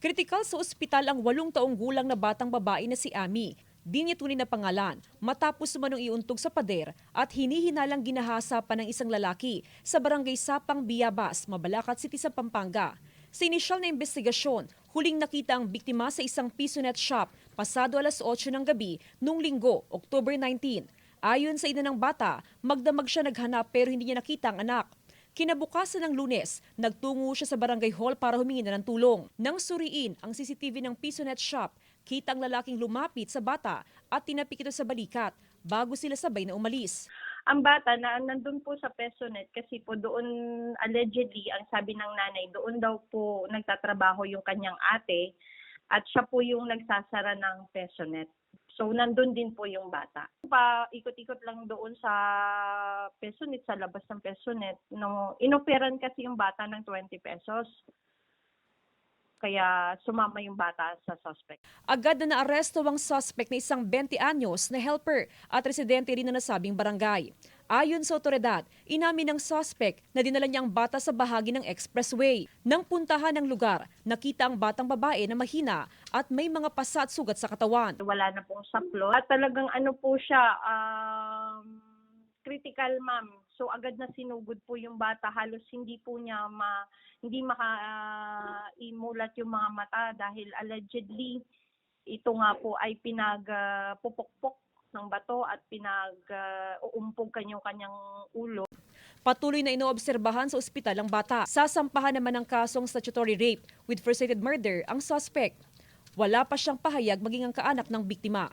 Kritikal sa ospital ang 8 taong gulang na batang babae na si Ami. Di niya tunay na pangalan matapos manong iuntog sa pader at hinihinalang ginahasa pa ng isang lalaki sa barangay Sapang, Biabas, Mabalacat City sa Pampanga. Sa inisyal na investigasyon, huling nakita ang biktima sa isang pisonet shop pasado alas 8 ng gabi noong Linggo, October 19. Ayon sa ina ng bata, magdamag siya naghanap pero hindi niya nakita ang anak. Kinabukasan ng Lunes, nagtungo siya sa barangay hall para humingi na ng tulong. Nang suriin ang CCTV ng pisonet shop, kita ang lalaking lumapit sa bata at tinapik ito sa balikat bago sila sabay na umalis. Ang bata na nandun po sa Pesonet kasi po doon allegedly, ang sabi ng nanay, doon daw po nagtatrabaho yung kanyang ate at siya po yung nagsasara ng Pesonet. So nandun din po yung bata. Ikot-ikot lang doon sa Pesonet, sa labas ng Pesonet. No, inoperan kasi yung bata ng 20 pesos. Kaya sumama yung bata sa suspect. Agad na naaresto ang suspect na isang 20 anyos na helper at residente rin na nasabing barangay. Ayon sa otoridad, inamin ng suspect na dinala niya ang bata sa bahagi ng expressway. Nang puntahan ng lugar, nakita ang batang babae na mahina at may mga pasa at sugat sa katawan. Wala na pong saplo. At talagang ano po siya, critical ma'am. So agad na sinugod po yung bata. Halos hindi po niya hindi makaimulat yung mga mata dahil allegedly ito nga po ay pinagpupukpok ng bato at pinag-uumpog kanyang ulo. Patuloy na inoobserbahan sa ospital ang bata. Sasampahan naman ng kasong statutory rape with first-degree murder ang suspect. Wala pa siyang pahayag maging ang kaanak ng biktima.